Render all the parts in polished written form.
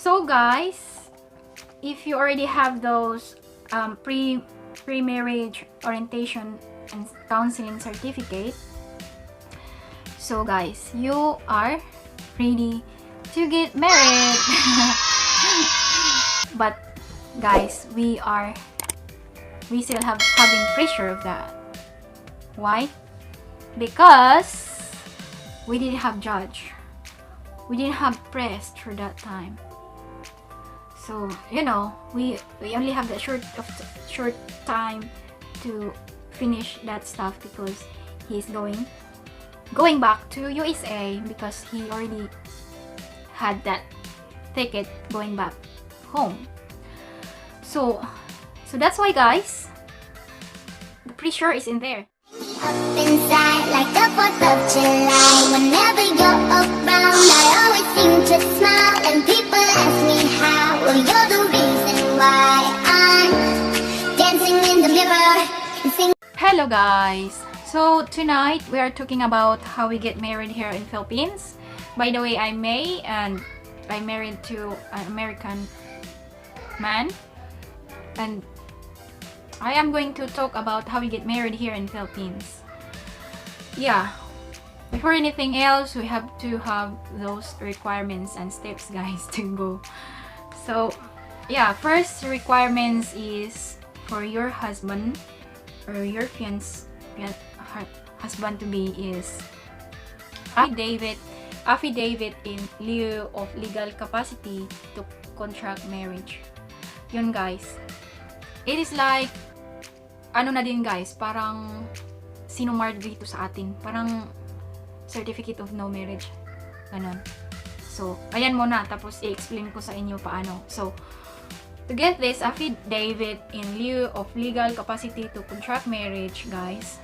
So guys, if you already have those pre-marriage orientation and counseling certificate, so guys, you are ready to get married. But guys, we still having pressure of that. Why? Because we didn't have judge, we didn't have press for that time. So you know, we only have that short time to finish that stuff, because he's going back to USA, because he already had that ticket going back home. So that's why guys, the pressure is in there. Up inside like the 4th of July. Whenever you're around, I always seem to smile. And people ask me how. Well, you're the reason why I'm dancing in the mirror and singing. Hello guys! So tonight we are talking about how we get married here in Philippines. By the way, I'm May and I'm married to an American man. And I am going to talk about how we get married here in Philippines. Yeah, before anything else, we have to have those requirements and steps, guys, to go. So yeah, first requirements is for your husband or your husband to be is affidavit in lieu of legal capacity to contract marriage. Yun guys, it is like ano na din guys, parang CENOMAR dito sa atin, parang certificate of no marriage, ganon. So ayan muna, tapos i-explain ko sa inyo paano. So to get this affidavit in lieu of legal capacity to contract marriage, guys,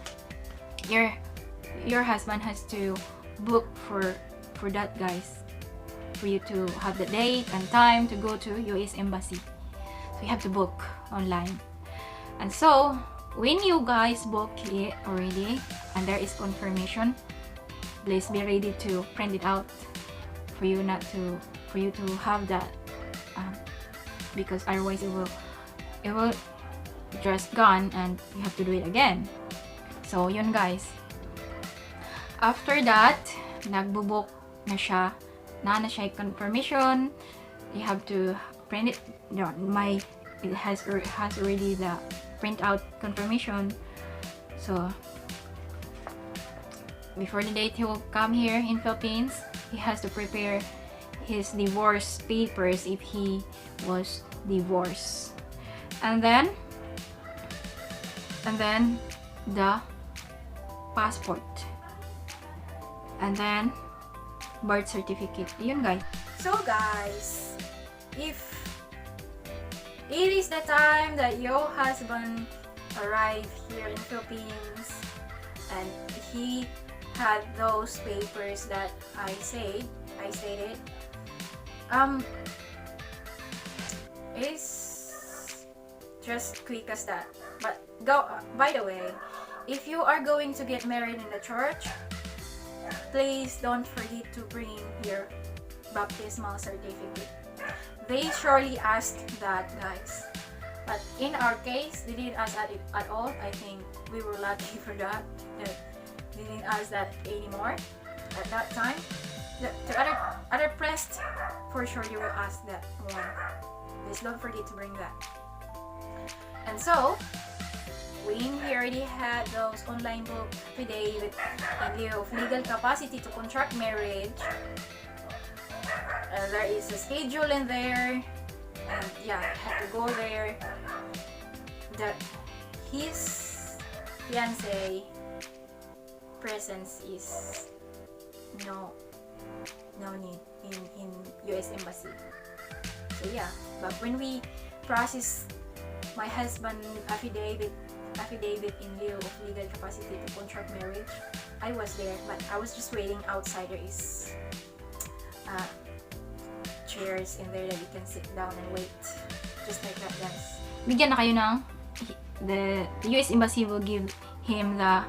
your husband has to book for that, guys, for you to have the date and time to go to US Embassy. So you have to book online. And so when you guys book it already and there is confirmation, please be ready to print it out for you to have that, because otherwise it will just gone and you have to do it again. So yun guys, after that nagbo-book na siya, na siya confirmation, you have to print it. It has already the printout confirmation. So before the date he will come here in Philippines, he has to prepare his divorce papers if he was divorced, and then the passport, and then birth certificate. Yun guys. So guys, if it is the time that your husband arrived here in Philippines and he had those papers that I stated, it's just quick as that. But by the way, if you are going to get married in the church, please don't forget to bring your baptismal certificate. They surely asked that, guys, but in our case they didn't ask that at all. I think we were lucky for that they didn't ask that anymore at that time. The other pressed, for sure you will ask that one. Please don't forget to bring that. And so when he already had those online book affidavit in lieu of legal capacity to contract marriage, there is a schedule in there, and yeah, I had to go there. That his fiancé presence is no need in US Embassy. So yeah, but when we process my husband affidavit in lieu of legal capacity to contract marriage, I was there, but I was just waiting outside. There is chairs in there that you can sit down and wait, just like that, guys. Bigyan na kayo ng the US Embassy will give him the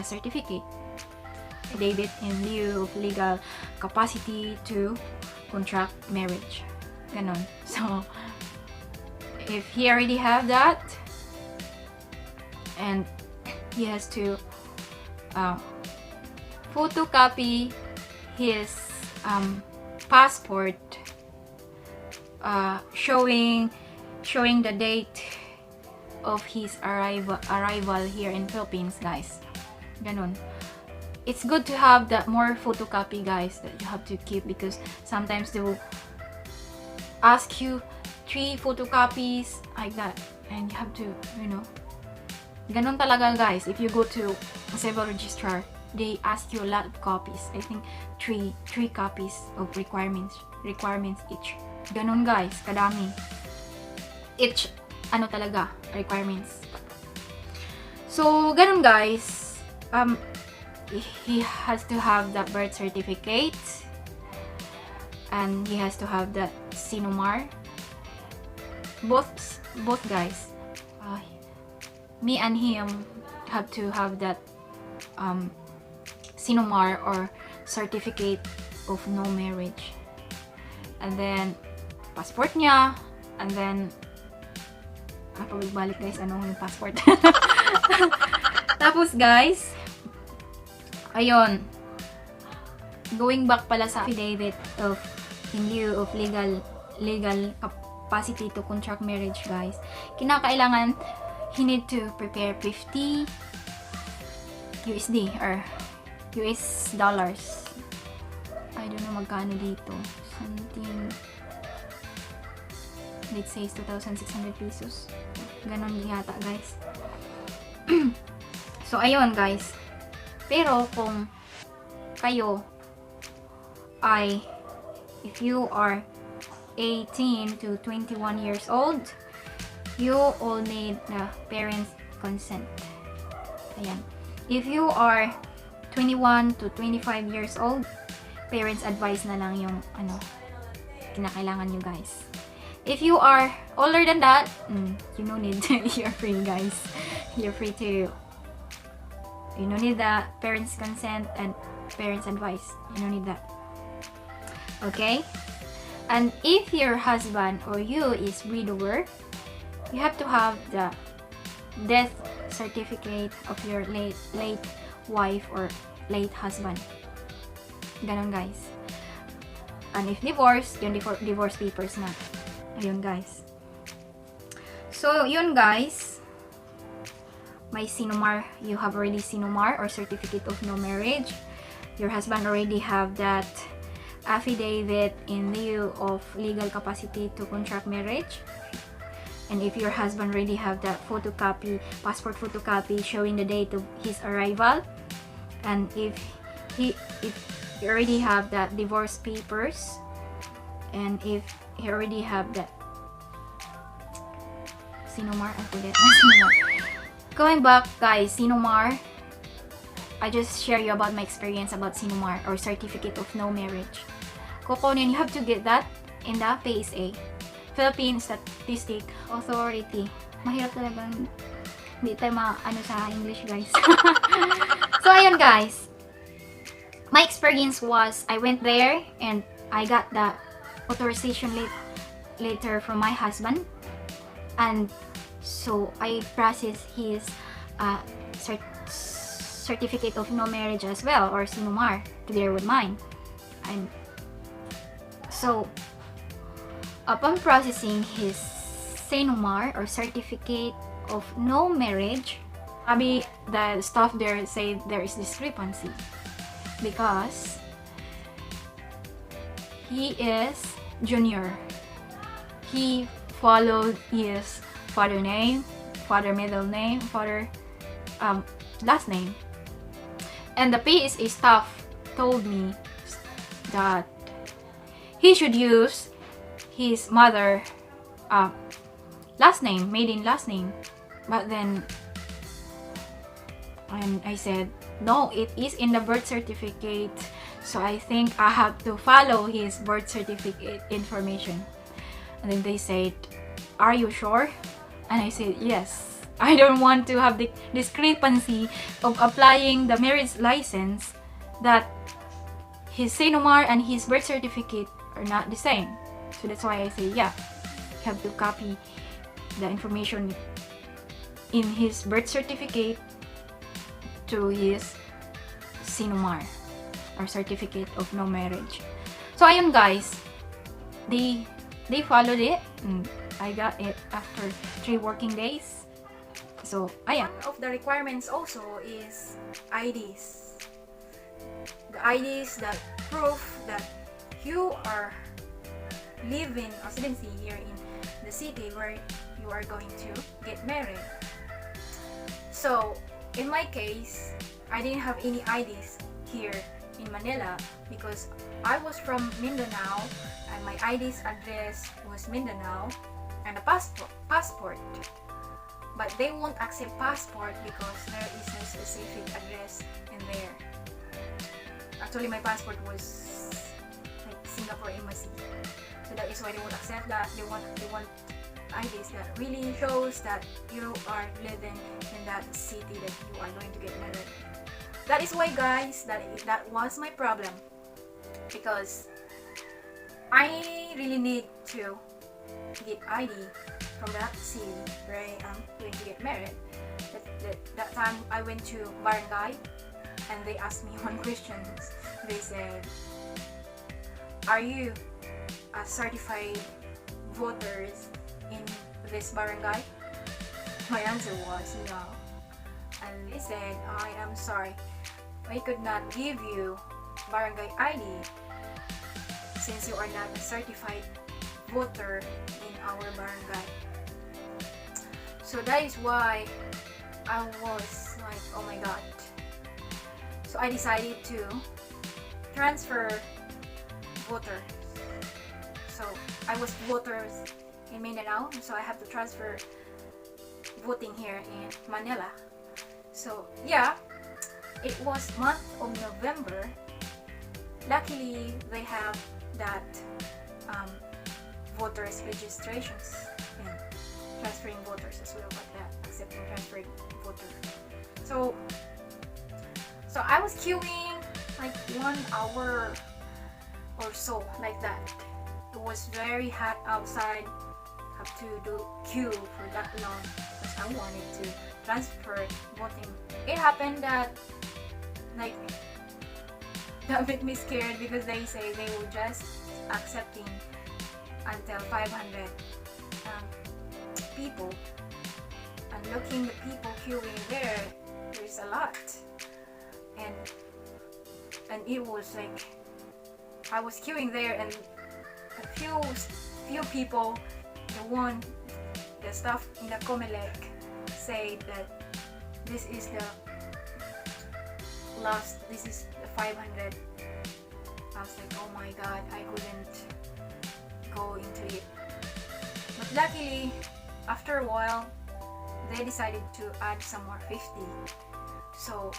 certificate, affidavit in lieu of legal capacity to contract marriage. Ganon. So, if he already have that, and he has to photocopy his passport showing the date of his arrival here in Philippines, guys. Ganon. It's good to have that more photocopy, guys, that you have to keep, because sometimes they will ask you 3 photocopies like that, and you have to, you know, ganon talaga, guys. If you go to a civil registrar, they ask you a lot of copies. I think 3 copies of requirements each. Ganon, guys, kadami. Each ano talaga requirements. So ganon, guys. He has to have that birth certificate, and he has to have that CENOMAR. Both guys. Me and him have to have that CENOMAR, or certificate of no marriage. And then passport niya, and then pabalik guys, ano yung passport. Tapos guys, ayun, going back pala sa affidavit of in lieu of legal capacity to contract marriage, guys, kinakailangan he need to prepare 50 USD or US dollars. I don't know magkano dito. Something, let's say 2,600 pesos. Ganon yata, guys. So, ayun, guys. Pero, kung kayo ay, if you are 18 to 21 years old, you all need the parents' consent. Ayan. If you are 21 to 25 years old, parents' advice na lang yung kinakailangan nyo, guys. If you are older than that, you don't need you're free, guys. You're free to, you don't need the parents' consent and parents' advice. You don't need that. Okay? And if your husband or you is widower, you have to have the death certificate of your late wife or late husband. Ganon, guys. And if divorce, yung divorce papers na. Ayun, guys. So, yun, guys. May CENOMAR. You have already CENOMAR, or certificate of no marriage. Your husband already have that affidavit in lieu of legal capacity to contract marriage. And if your husband already have that photocopy, passport photocopy showing the date of his arrival, and if you already have that divorce papers, and if he already have that CENOMAR, I forget. CENOMAR. Going back, guys, CENOMAR, I just share you about my experience about CENOMAR, or certificate of no marriage. Kukunin, you have to get that in the PSA, Philippine Statistic Authority. Mahirap talaga, hindi tayo ano sa English, guys. So, ayun, guys. My experience was, I went there and I got the authorization letter from my husband, and so I processed his certificate of no marriage as well, or CENOMAR, together with mine. And so, upon processing his CENOMAR, or certificate of no marriage, the staff there say there is discrepancy because he is junior. He followed his father name, father middle name, father last name. And the PSA staff told me that he should use his mother last name, maiden last name. But then I said, no, it is in the birth certificate, so I think I have to follow his birth certificate information. And then they said, are you sure? And I said, yes. I don't want to have the discrepancy of applying the marriage license, that his CENOMAR and his birth certificate are not the same. So that's why I say, yeah, you have to copy the information in his birth certificate to his CENOMAR, or certificate of no marriage. So ayun guys, they followed it, and I got it after 3 working days. So ayan. One of the requirements also is IDs. The IDs that prove that you are living residency here in the city where you are going to get married. So in my case, I didn't have any IDs here in Manila because I was from Mindanao and my ID's address was Mindanao, and a passport. But they won't accept passport because there is a specific address in there. Actually, my passport was like Singapore embassy, so that is why they won't accept that. They want IDs that really shows that you are living in that city that you are going to get married. That is why, guys, that was my problem, because I really need to get ID from that city where I am going to get married. That time I went to barangay and they asked me one question. They said, "Are you a certified voters in this barangay?" My answer was no. And they said, "I am sorry, I could not give you barangay ID since you are not a certified voter in our barangay." So that is why I was like, oh my god. So I decided to transfer voters. So I was voters in Mindanao, so I have to transfer voting here in Manila. So yeah, it was month of November. Luckily, they have that voters registrations and transferring voters as well, like that, accepting transferring voter. So I was queuing like 1 hour or so, like that. It was very hot outside. Have to do queue for that long because I wanted to transfer voting. It happened that like that made me scared because they say they will just accepting until 500 people, and looking the people queuing there's a lot, and it was like I was queuing there, and a few people, the staff in the Comelec said that this is the last, this is the 500. I was like, oh my god, I couldn't go into it. But luckily, after a while, they decided to add some more 50. So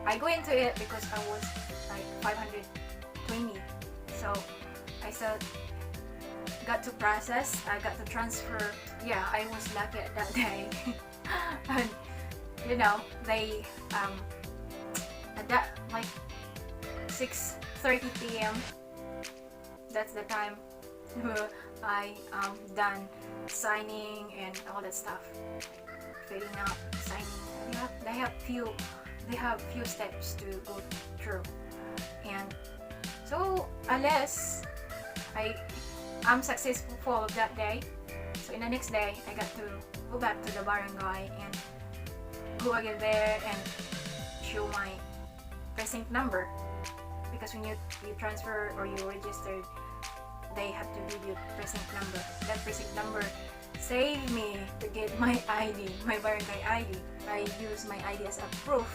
I go into it because I was like 520. So I still got to process, I got to transfer. Yeah, I was lucky at that day. And you know, they at that like 6:30 p.m. that's the time I done signing and all that stuff, filling out, signing. They have few steps to go through, and so unless I'm successful that day, so in the next day I got to go back to the barangay and go again there and show my precinct number, because when you transfer or you registered, they have to give you precinct number. That precinct number saved me to get my ID, my barangay ID. I use my ID as a proof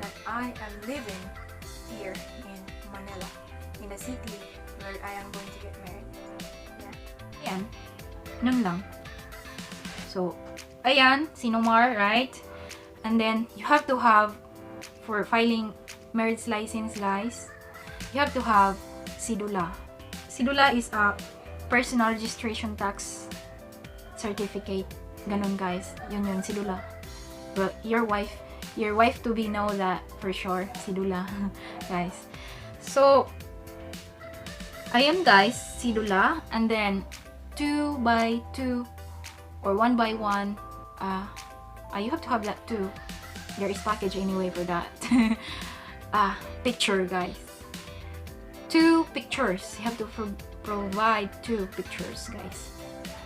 that I am living here in Manila, in the city where I am going to get married. Yeah. Ayan. Nun lang. So, ayan, CENOMAR, right? And then, you have to have, for filing marriage license, guys, you have to have CEDULA. CEDULA is a personal registration tax certificate. Ganun, guys. Yun, CEDULA. But your wife to be know that for sure, CEDULA, guys. So Ayun guys, sidula, and then 2 by 2 or 1 by 1. You have to have that too. There is package anyway for that. Picture guys. 2 pictures. You have to provide 2 pictures guys.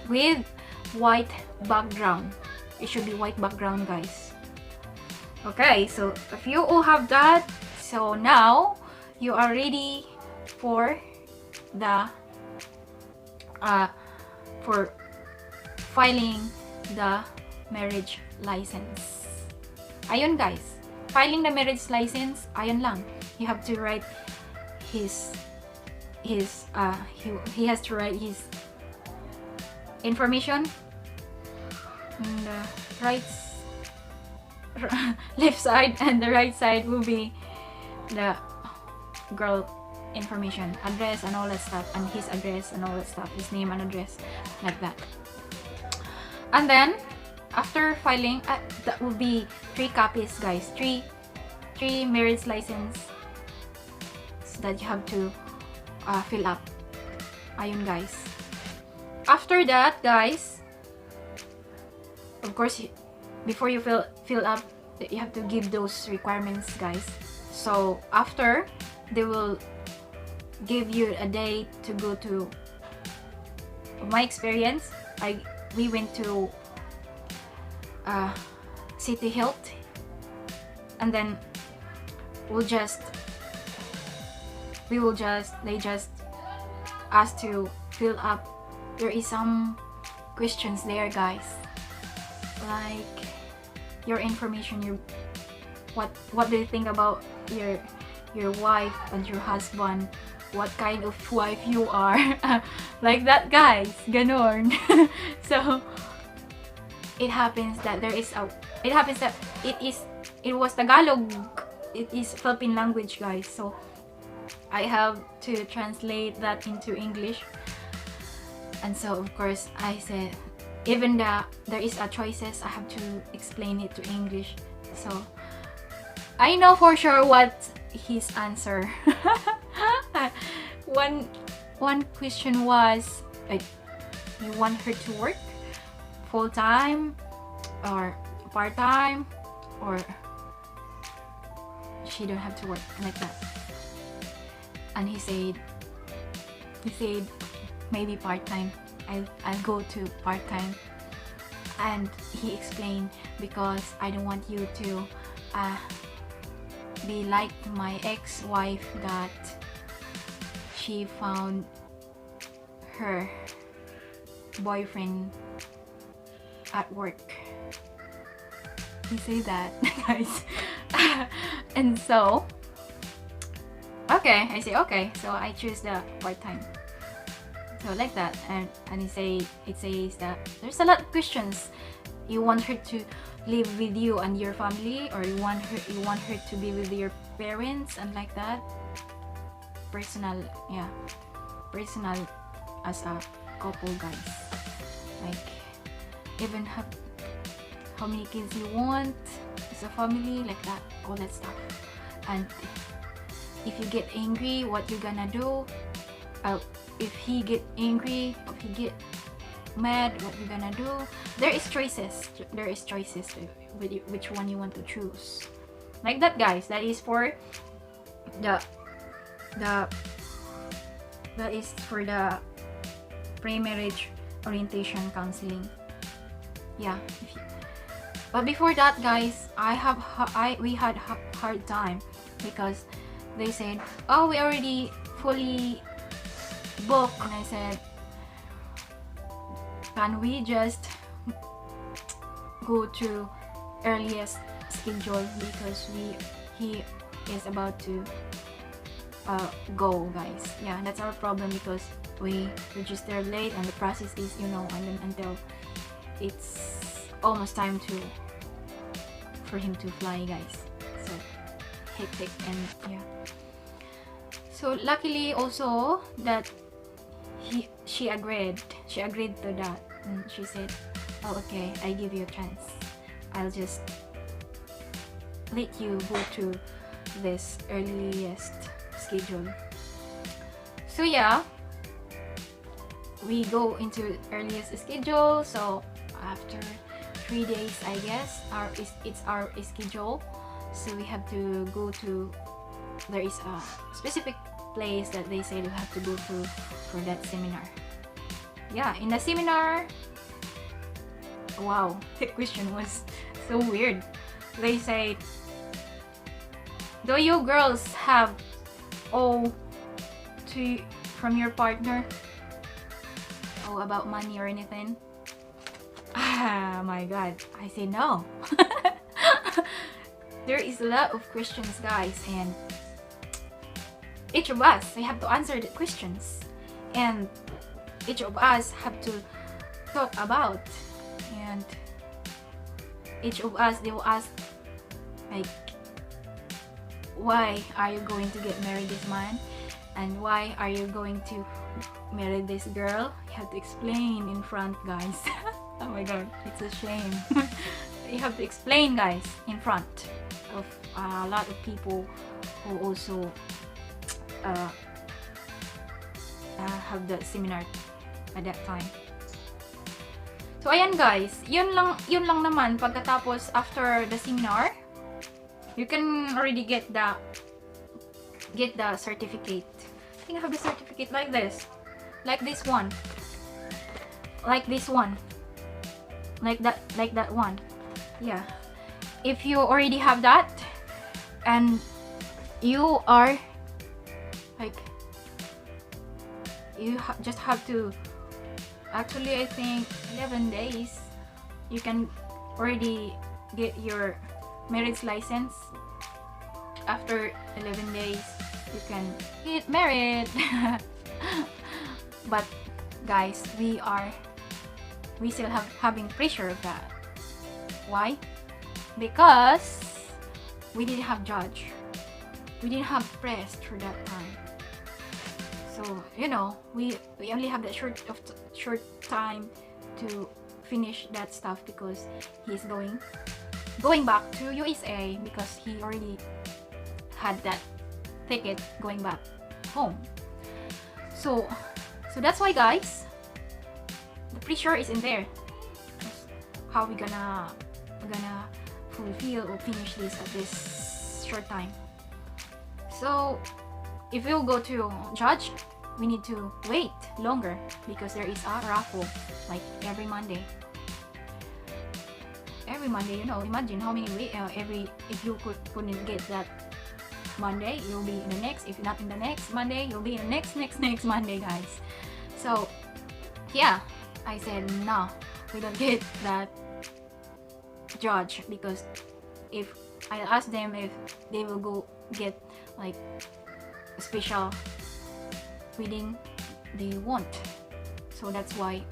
With white background. It should be white background guys. Okay, so if you all have that, so now you are ready for the for filing the marriage license. Ayun guys, filing the marriage license, ayun lang. You have to write he has to write his information on the left side, and the right side will be the girl information, address and all that stuff, and his address and all that stuff, his name and address, like that. And then after filing, that will be 3 copies guys, 3 marriage license that you have to fill up. Ayun guys. After that guys, of course, before you fill up, you have to give those requirements guys. So after, they will give you a day to go to. My experience, we went to City Health, and then they just ask to fill up. There is some questions there guys, like your information, what do you think about your wife and your husband, what kind of wife you are, like that guys, ganon. So it happens that it was Tagalog, it is Philippine language guys, so I have to translate that into English. And so of course I said, even there is a choices, I have to explain it to English. So I know for sure what his answer. One question was, you want her to work full-time or part-time, or she don't have to work, like that. And he said maybe part-time. I'll go to part-time. And he explained, because I don't want you to be like my ex-wife, that she found her boyfriend at work. He said that guys. And so okay, I say okay, so I choose the part-time. So like that, and it says that there's a lot of questions. You want her to live with you and your family, or you want her to be with your parents, and like that. Personal as a couple guys, like even how many kids you want as a family, like that, all that stuff. And if you get angry, what you gonna do? If he get angry, if he get mad, what you gonna do? There is choices with which one you want to choose, like that guys. That is for the pre-marriage orientation counseling. Yeah. But before that guys, we had hard time, because they said, oh, we already fully booked, and I said, can we just go to earliest schedule, because he is about to go guys. Yeah, that's our problem, because we register late, and the process is, and then until it's almost time for him to fly guys. So hectic, and yeah. So luckily also that she agreed to that, and she said, oh okay, I give you a chance, I'll just let you go to this earliest schedule. So yeah, we go into earliest schedule. So after 3 days, I guess, it's our schedule. So we have to go to, there is a specific place that they say we have to go to for that seminar. Yeah, in the seminar, wow, the question was so weird. They say, do you girls have owe to from your partner? Oh, about money or anything? Ah, my god, I say no. There is a lot of questions, guys, and each of us, we have to answer the questions, and each of us have to talk about, and each of us, they will ask like, why are you going to get married this man, and why are you going to marry this girl? You have to explain in front, guys. Oh my god, it's a shame. You have to explain, guys, in front of a lot of people who also have the seminar at that time. So ayan guys, yun lang naman. Pagkatapos, after the seminar, you can already get the certificate. I think I have the certificate like this, like this one, like this one, like that one. Yeah, if you already have that, and you are like, you just have to, actually I think 11 days you can already get your marriage license. After 11 days you can get married. But guys, we still having pressure of that. Why? Because we didn't have judge, we didn't have priest for that time. So you know, we only have that short time to finish that stuff, because he's going back to USA, because he already had that ticket going back home. So that's why, guys, the pressure is in there. How we gonna fulfill or finish this at this short time? So if we'll go to judge, we need to wait longer, because there is a raffle like every Monday. Every Monday, you know, imagine how many if you couldn't get that Monday, you'll be in the next. If not in the next Monday, you'll be in the next Monday, guys. So yeah, I said no, we don't get that judge, because if I ask them if they will go get like a special reading, they won't. So that's why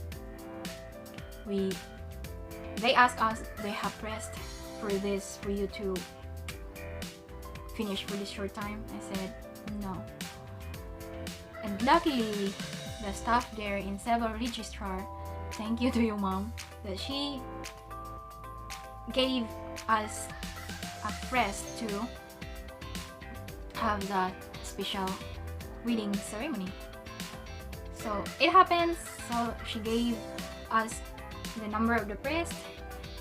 they ask us, they have pressed for this, for you to finish for this short time. I said no. And luckily, the staff there in Civil Registrar, thank you to your mom, that she gave us a press to have that special reading ceremony. So it happens. So she gave us the number of the priest,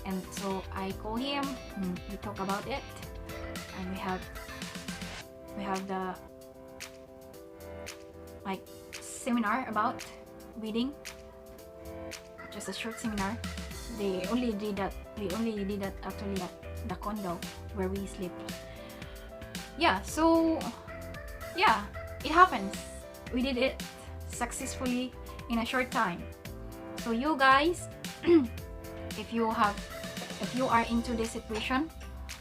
and so I call him, and we talk about it, and we have the like seminar about reading, just a short seminar. We only did that actually at the condo where we sleep. Yeah, so yeah, it happens. We did it successfully in a short time. So you guys, if you are into this situation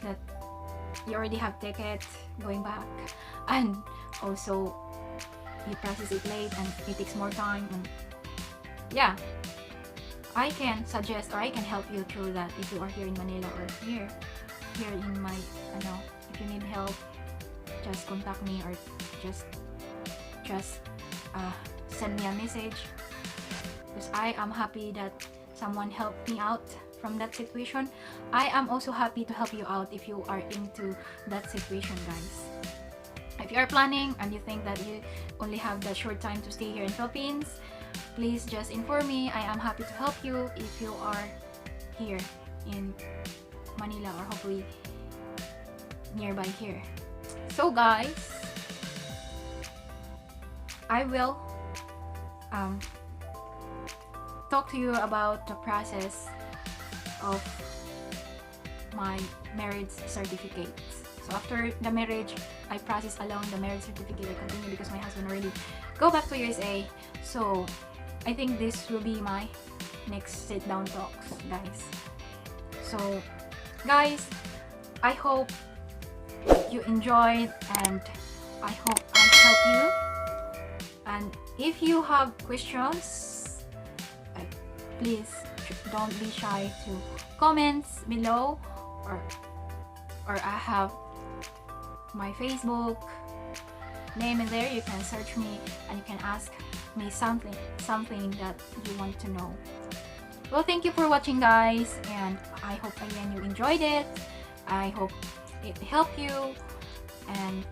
that you already have ticket going back, and also you process it late and it takes more time, and yeah, I can suggest, or I can help you through that if you are here in Manila, or here in my, if you need help, just contact me, or just send me a message, because I am happy that someone helped me out from that situation. I am also happy to help you out if you are into that situation, guys. If you are planning and you think that you only have that short time to stay here in Philippines, please just inform me. I am happy to help you if you are here in Manila or hopefully nearby here. So guys, I will talk to you about the process of my marriage certificate. So after the marriage, I process along the marriage certificate. I continue because my husband already go back to USA. So I think this will be my next sit down talks, guys. So guys, I hope you enjoyed and I hope I help you. And if you have questions, please don't be shy to comments below, or I have my Facebook name in there. You can search me and you can ask me something that you want to know. Well, thank you for watching, guys, and I hope again you enjoyed it. I hope it helped you, and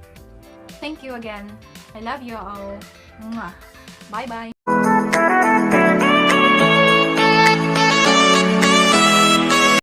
thank you again. I love you all. Mwah. Bye bye.